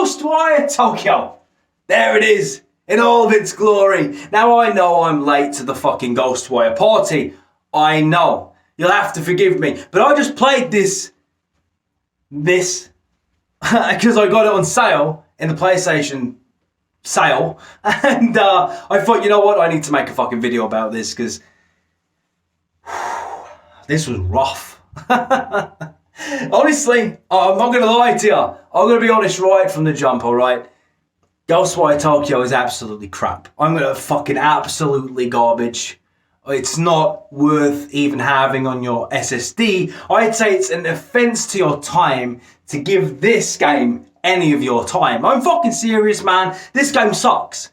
GhostWire Tokyo. There it is, in all of its glory. Now I know I'm late to the fucking GhostWire party. I know. You'll have to forgive me. But I just played this, because I got it on sale in the PlayStation sale. And I thought, you know what, I need to make a fucking video about this, because this was rough. Honestly, I'm not going to lie to you. I'm going to be honest right from the jump, alright? GhostWire Tokyo is absolutely crap. I'm going to fucking absolutely garbage. It's not worth even having on your SSD. I'd say it's an offense to your time to give this game any of your time. I'm fucking serious, man. This game sucks.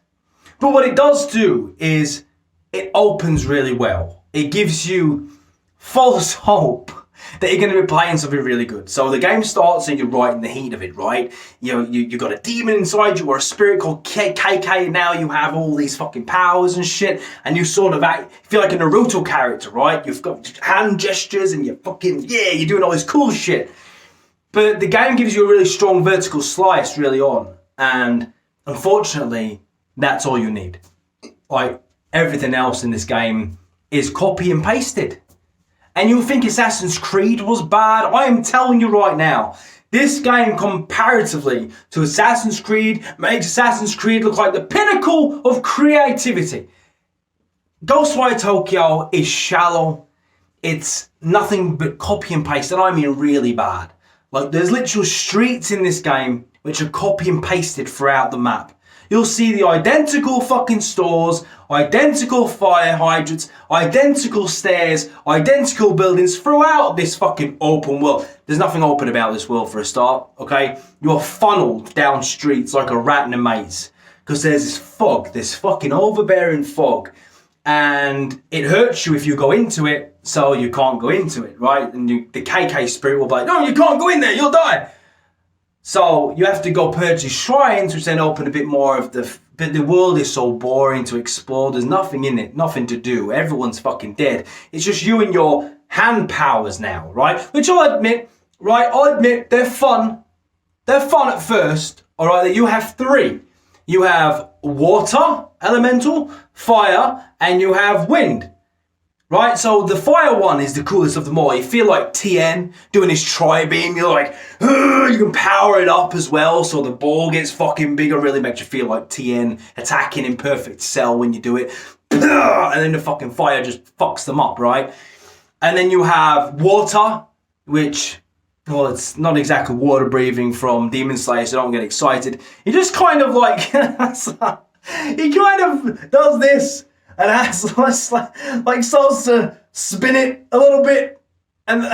But what it does do is it opens really well. It gives you false hope that you're going to be playing something really good. So the game starts and you're right in the heat of it, right? You got a demon inside you or a spirit called KK. Now you have all these fucking powers and shit, and you sort of feel like a Naruto character, right? You've got hand gestures and you're fucking, you're doing all this cool shit. But the game gives you a really strong vertical slice really on, and unfortunately, that's all you need. Like, everything else in this game is copy and pasted. And you think Assassin's Creed was bad? I am telling you right now, this game comparatively to Assassin's Creed makes Assassin's Creed look like the pinnacle of creativity. GhostWire Tokyo is shallow. It's nothing but copy and paste, and I mean really bad. Like, there's literal streets in this game which are copy and pasted throughout the map. You'll see the identical fucking stores, identical fire hydrants, identical stairs, identical buildings throughout this fucking open world. There's nothing open about this world for a start, okay? You're funneled down streets like a rat in a maze. Because there's this fog, this fucking overbearing fog. And it hurts you if you go into it, so you can't go into it, right? And the KK spirit will be like, no, you can't go in there, you'll die. So you have to go purchase shrines, which then open a bit more of but the world is so boring to explore. There's nothing in it, nothing to do. Everyone's fucking dead. It's just you and your hand powers now, right? Which I'll admit, they're fun. They're fun at first, all right? You have three. You have water, elemental, fire, and you have wind. Right, so the fire one is the coolest of them all. You feel like TN doing his tri-beam. You're like, you can power it up as well, so the ball gets fucking bigger. Really makes you feel like TN attacking in perfect cell when you do it. And then the fucking fire just fucks them up, right? And then you have water, which, well, it's not exactly water breathing from Demon Slayer, so don't get excited. He just kind of like, he kind of does this. And that's like starts to spin it a little bit, and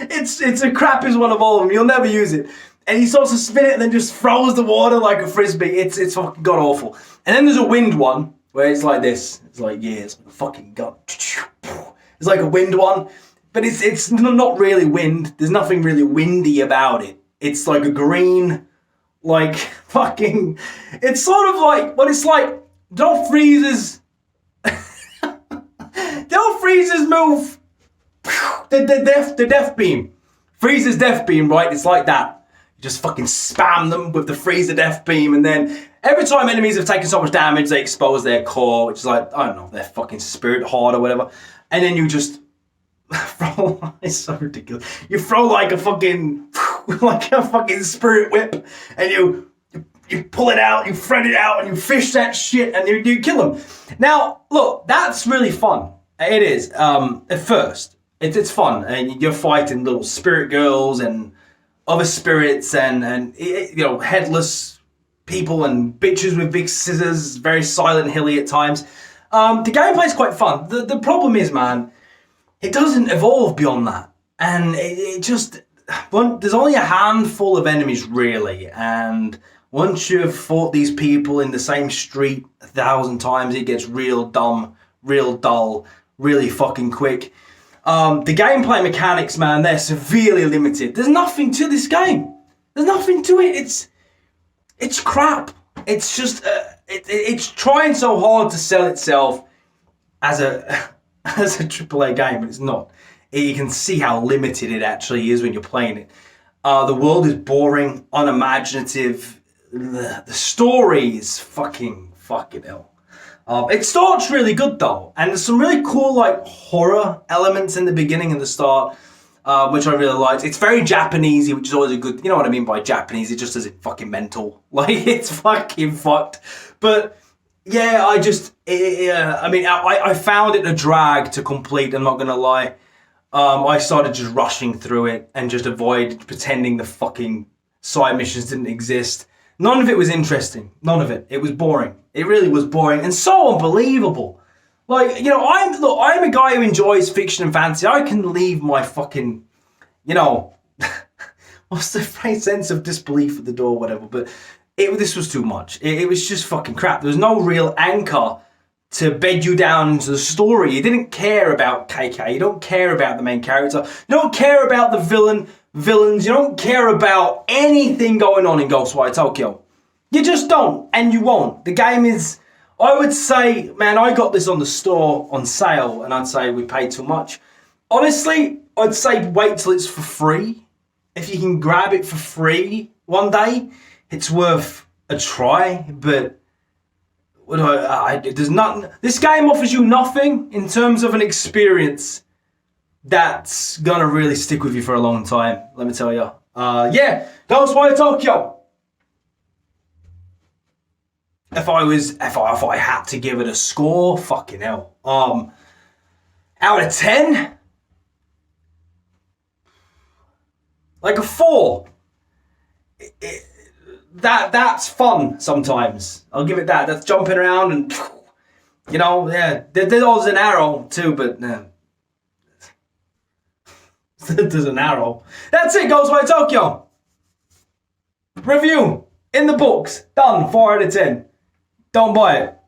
it's a crap is one of all of them. You'll never use it. And he starts to spin it and then just throws the water like a frisbee. It's fucking god awful. And then there's a wind one where it's like this. It's like it's like a fucking gun. It's like a wind one, but it's not really wind. There's nothing really windy about it. It's like a green, like fucking. It's sort of like what it's like. Don't freezes move. The death beam. Freezes death beam, right? It's like that. You just fucking spam them with the freezer death beam, and then every time enemies have taken so much damage, they expose their core, which is like, I don't know, their fucking spirit heart or whatever. And then you just throw, it's so ridiculous. You throw like a fucking spirit whip, and you pull it out, you thread it out, and you fish that shit, and you kill them. Now, look, that's really fun. It is. At first, it's fun, and you're fighting little spirit girls and other spirits, and headless people and bitches with big scissors, very Silent Hilly at times. The gameplay's quite fun. The problem is, man, it doesn't evolve beyond that, and it just there's only a handful of enemies really, and once you've fought these people in the same street 1,000 times, it gets real dumb, real dull, really fucking quick. The gameplay mechanics, man, they're severely limited. There's nothing to this game. There's nothing to it. It's crap. It's just, it's trying so hard to sell itself as a AAA game, but it's not. You can see how limited it actually is when you're playing it. The world is boring, unimaginative. The story is fucking hell. It starts really good though, and there's some really cool like horror elements in the beginning and the start, which I really liked. It's very Japanesey, which is always a good. You know what I mean by Japanese? It just isn't fucking mental. Like it's fucking fucked. But yeah, I found it a drag to complete. I'm not gonna lie. I started just rushing through it and just avoid pretending the fucking side missions didn't exist. None of it was interesting. None of it. It was boring. It really was boring and so unbelievable. Like, you know, I'm a guy who enjoys fiction and fantasy. I can leave my fucking, you know, what's the phrase, sense of disbelief at the door, whatever. But this was too much. It was just fucking crap. There was no real anchor to bed you down into the story. You didn't care about KK. You don't care about the main character. You don't care about the villains. You don't care about anything going on in GhostWire Tokyo. You just don't, and you won't. The game is, I would say, man, I got this on the store on sale, and I'd say we paid too much. Honestly, I'd say wait till it's for free. If you can grab it for free one day, it's worth a try, but there's nothing. This game offers you nothing in terms of an experience that's gonna really stick with you for a long time. Let me tell you. Yeah, GhostWire Tokyo. If I had to give it a score, fucking hell. Out of 10, like a 4. That's fun sometimes. I'll give it that. That's jumping around and, you know, yeah. There's an arrow too, but there's an arrow. That's it, GhostWire Tokyo. Review in the books. Done. 4 out of 10. Don't buy it.